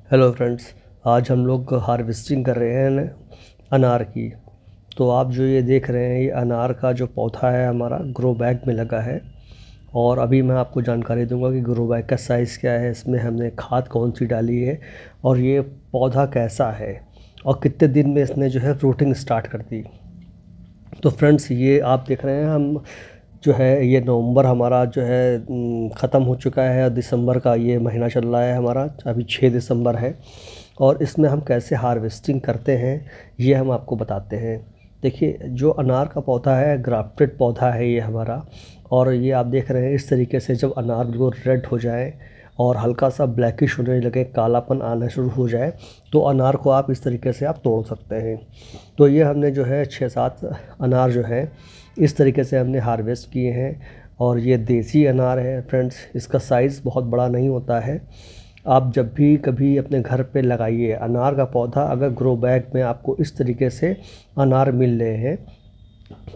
Hello friends, आज हम लोग हार्वेस्टिंग कर रहे हैं अनार की। तो आप जो ये देख रहे हैं, ये अनार का जो पौधा है हमारा ग्रो बैग में लगा है। और अभी मैं आपको जानकारी दूंगा कि ग्रो बैग का साइज़ क्या है, इसमें हमने खाद कौन सी डाली है और ये पौधा कैसा है और कितने दिन में इसने जो है फ्रूटिंग स्टार्ट कर दी। तो फ्रेंड्स, ये आप देख रहे हैं, हम जो है ये नवंबर हमारा जो है ख़त्म हो चुका है और दिसंबर का ये महीना चल रहा है हमारा। अभी 6 दिसंबर है और इसमें हम कैसे हार्वेस्टिंग करते हैं ये हम आपको बताते हैं। देखिए, जो अनार का पौधा है ग्राफ्टेड पौधा है ये हमारा। और ये आप देख रहे हैं, इस तरीके से जब अनार जो रेड हो जाए और हल्का सा ब्लैकिश होने लगे, कालापन आना शुरू हो जाए, तो अनार को आप इस तरीके से आप तोड़ सकते हैं। तो ये हमने जो है 6-7 अनार जो है इस तरीके से हमने हार्वेस्ट किए हैं। और ये देसी अनार है फ्रेंड्स, इसका साइज़ बहुत बड़ा नहीं होता है। आप जब भी कभी अपने घर पे लगाइए अनार का पौधा, अगर ग्रो बैग में आपको इस तरीके से अनार मिल रहे हैं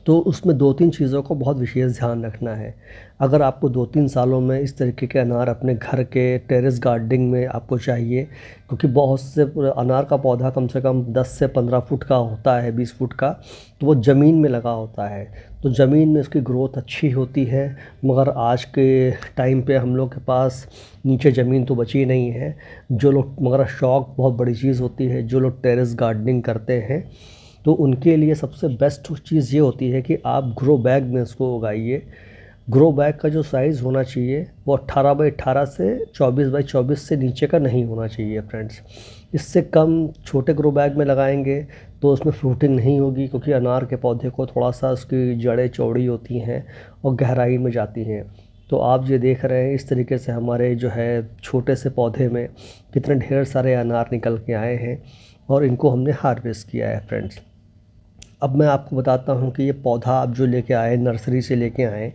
तो उसमें 2-3 चीज़ों को बहुत विशेष ध्यान रखना है। अगर आपको 2-3 सालों में इस तरीके के अनार अपने घर के टेरेस गार्डनिंग में आपको चाहिए, क्योंकि बहुत से अनार का पौधा कम से कम 10 से 15 फुट का होता है, 20 फुट का, तो वो ज़मीन में लगा होता है। तो ज़मीन में उसकी ग्रोथ अच्छी होती है, मगर आज के टाइम पे हम लोग के पास नीचे ज़मीन तो बची नहीं है। जो लोग, मगर शौक़ बहुत बड़ी चीज़ होती है, जो लोग टेरेस गार्डनिंग करते हैं तो उनके लिए सबसे बेस्ट चीज़ ये होती है कि आप ग्रो बैग में इसको उगाइए। ग्रो बैग का जो साइज़ होना चाहिए वो 18 बाई 18 से 24 बाई 24 से नीचे का नहीं होना चाहिए फ्रेंड्स। इससे कम छोटे ग्रो बैग में लगाएंगे तो उसमें फ्रूटिंग नहीं होगी, क्योंकि अनार के पौधे को थोड़ा सा उसकी जड़ें चौड़ी होती हैं और गहराई में जाती हैं। तो आप ये देख रहे हैं, इस तरीके से हमारे जो है छोटे से पौधे में कितने ढेर सारे अनार निकल के आए हैं और इनको हमने हार्वेस्ट किया है फ्रेंड्स। अब मैं आपको बताता हूँ कि ये पौधा आप जो लेके आए, नर्सरी से लेके आए,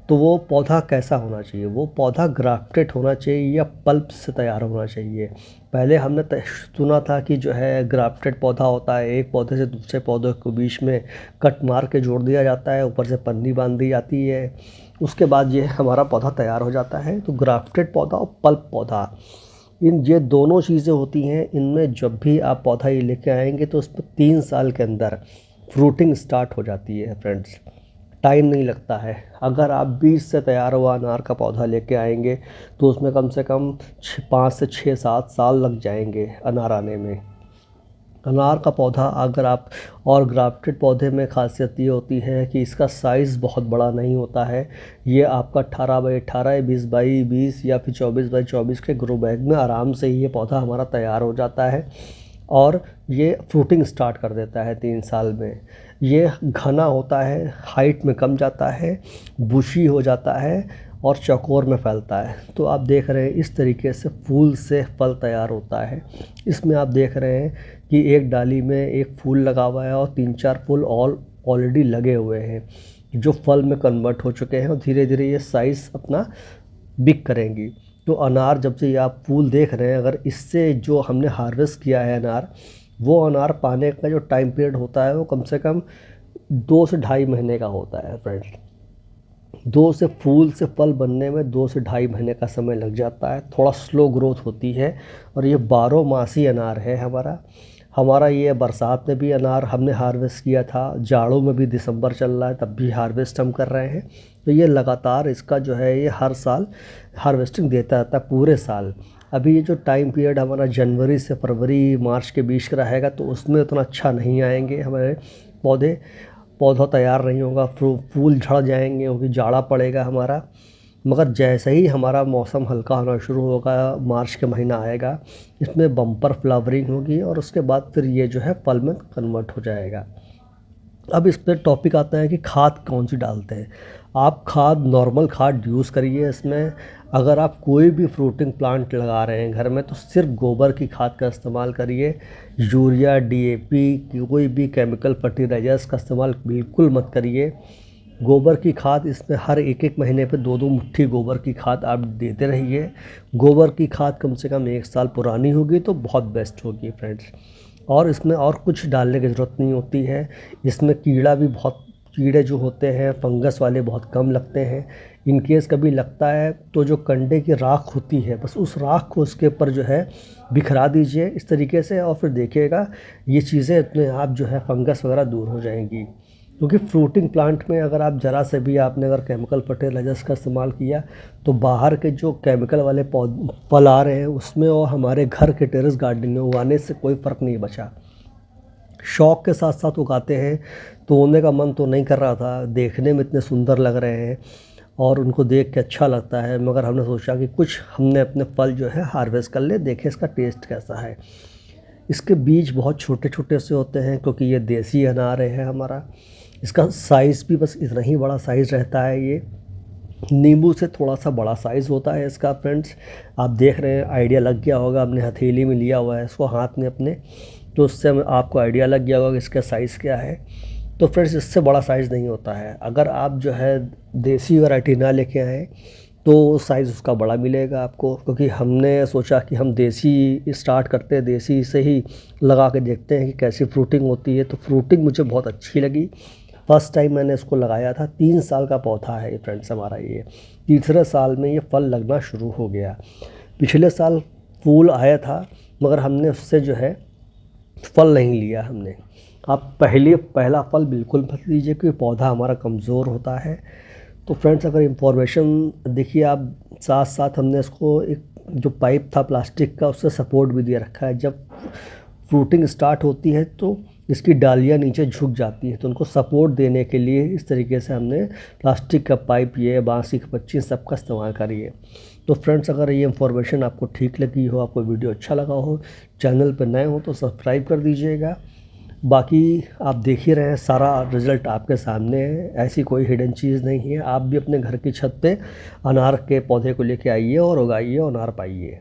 तो वो पौधा कैसा होना चाहिए। वो पौधा ग्राफ्टेड होना चाहिए या पल्प से तैयार होना चाहिए। पहले हमने सुना था कि जो है ग्राफ्टेड पौधा होता है, एक पौधे से दूसरे पौधे को बीच में कट मार के जोड़ दिया जाता है, ऊपर से पन्नी बांध दी जाती है, उसके बाद ये हमारा पौधा तैयार हो जाता है। तो ग्राफ्टेड पौधा और पल्प पौधा, ये दोनों चीज़ें होती हैं। इनमें जब भी आप पौधा ये लेके आएंगे तो उसमें 3 साल के अंदर फ्रूटिंग स्टार्ट हो जाती है फ्रेंड्स। टाइम नहीं लगता है। अगर आप बीज से तैयार हुआ अनार का पौधा लेके आएंगे तो उसमें कम से कम 5 से 6-7 साल लग जाएंगे अनार आने में। अनार का पौधा अगर आप, और ग्राफ्टेड पौधे में खासियत ये होती है कि इसका साइज़ बहुत बड़ा नहीं होता है। ये आपका 18 बाई 18, 20 बाई 20 या फिर 24 बाई 24 के ग्रो बैग में आराम से ही ये पौधा हमारा तैयार हो जाता है और ये फ्रूटिंग स्टार्ट कर देता है 3 साल में। ये घना होता है, हाइट में कम जाता है, बुशी हो जाता है और चौकोर में फैलता है। तो आप देख रहे हैं इस तरीके से फूल से फल तैयार होता है। इसमें आप देख रहे हैं कि एक डाली में एक फूल लगा हुआ है और 3-4 फूल ऑलरेडी लगे हुए हैं जो फल में कन्वर्ट हो चुके हैं और धीरे धीरे ये साइज़ अपना बिग करेंगी। तो अनार जब से ये आप फूल देख रहे हैं, अगर इससे जो हमने हार्वेस्ट किया है अनार, वो अनार पाने का जो टाइम पीरियड होता है वो कम से कम 2 से ढाई महीने का होता है फ्रेंड्स। 2 से फूल से फल बनने में 2 से ढाई महीने का समय लग जाता है। थोड़ा स्लो ग्रोथ होती है और ये 12 मासी अनार है हमारा ये बरसात में भी अनार हमने हार्वेस्ट किया था, जाड़ों में भी, दिसंबर चल रहा है तब भी हार्वेस्ट हम कर रहे हैं। तो ये लगातार इसका जो है ये हर साल हार्वेस्टिंग देता रहता है पूरे साल। अभी ये जो टाइम पीरियड हमारा जनवरी से फरवरी मार्च के बीच का रहेगा तो उसमें उतना अच्छा नहीं आएंगे हमारे पौधा तैयार नहीं होगा, फूल झड़ जाएंगे क्योंकि जाड़ा पड़ेगा हमारा। मगर जैसे ही हमारा मौसम हल्का होना शुरू होगा, मार्च के महीना आएगा, इसमें बम्पर फ्लावरिंग होगी और उसके बाद फिर ये जो है फल में कन्वर्ट हो जाएगा। अब इस पर टॉपिक आता है कि खाद कौन सी डालते हैं। आप खाद नॉर्मल खाद यूज़ करिए इसमें। अगर आप कोई भी फ्रूटिंग प्लांट लगा रहे हैं घर में तो सिर्फ गोबर की खाद का इस्तेमाल करिए। यूरिया, डीएपी, कोई भी केमिकल फर्टिलाइजर्स का इस्तेमाल बिल्कुल मत करिए। गोबर की खाद इसमें हर एक महीने पे 2-2 मुट्ठी गोबर की खाद आप देते रहिए। गोबर की खाद कम से कम 1 साल पुरानी होगी तो बहुत बेस्ट होगी फ्रेंड्स। और इसमें और कुछ डालने की ज़रूरत नहीं होती है। इसमें कीड़े जो होते हैं फंगस वाले बहुत कम लगते हैं। इन केस कभी लगता है तो जो कंडे की राख होती है बस उस राख को उसके ऊपर जो है बिखरा दीजिए इस तरीके से, और फिर देखिएगा ये चीज़ें अपने आप जो है फंगस वगैरह दूर हो जाएंगी। क्योंकि फ्रूटिंग प्लांट में अगर आप ज़रा से भी आपने अगर केमिकल फर्टिलाइजर्स का इस्तेमाल किया तो बाहर के जो केमिकल वाले फल आ रहे हैं उसमें और हमारे घर के टेरेस गार्डन में उगाने से कोई फ़र्क नहीं बचा। शौक़ के साथ साथ उगाते हैं, तोड़ने का मन तो नहीं कर रहा था, देखने में इतने सुंदर लग रहे हैं और उनको देख के अच्छा लगता है, मगर हमने सोचा कि कुछ हमने अपने फल जो है हार्वेस्ट कर ले, देखें इसका टेस्ट कैसा है। इसके बीज बहुत छोटे छोटे से होते हैं क्योंकि ये देसी अनार है हमारा। इसका साइज़ भी बस इतना ही बड़ा साइज़ रहता है, ये नींबू से थोड़ा सा बड़ा साइज़ होता है इसका फ्रेंड्स। आप देख रहे हैं, आइडिया लग गया होगा, अपने हथेली में लिया हुआ है इसको हाथ में अपने, तो उससे आपको आइडिया लग गया होगा कि इसका साइज़ क्या है। तो फ्रेंड्स इससे बड़ा साइज़ नहीं होता है। अगर आप जो है देसी वैरायटी ना लेके आएँ तो साइज़ उसका बड़ा मिलेगा आपको, क्योंकि हमने सोचा कि हम देसी स्टार्ट करते हैं, देसी से ही लगा के देखते हैं कि कैसी फ्रूटिंग होती है। तो फ्रूटिंग मुझे बहुत अच्छी लगी। फर्स्ट टाइम मैंने इसको लगाया था, 3 साल का पौधा है ये फ्रेंड्स हमारा। ये तीसरे साल में ये फल लगना शुरू हो गया। पिछले साल फूल आया था मगर हमने उससे जो है फल नहीं लिया हमने। आप पहला फल बिल्कुल मत लीजिए क्योंकि पौधा हमारा कमज़ोर होता है। तो फ्रेंड्स अगर इंफॉर्मेशन देखिए आप, साथ साथ हमने इसको एक जो पाइप था प्लास्टिक का उससे सपोर्ट भी दे रखा है। जब फ्रूटिंग स्टार्ट होती है तो इसकी डालियाँ नीचे झुक जाती है, तो उनको सपोर्ट देने के लिए इस तरीके से हमने प्लास्टिक का पाइप, ये बांस की पच्ची सबका इस्तेमाल करिए। तो फ्रेंड्स अगर ये इंफॉर्मेशन आपको ठीक लगी हो, आपको वीडियो अच्छा लगा हो, चैनल पर नए हो तो सब्सक्राइब कर दीजिएगा। बाकी आप देख ही रहे हैं, सारा रिज़ल्ट आपके सामने है, ऐसी कोई हिडन चीज़ नहीं है। आप भी अपने घर की छत पे अनार के पौधे को लेके आइए और उगाइए और अनार पाइए।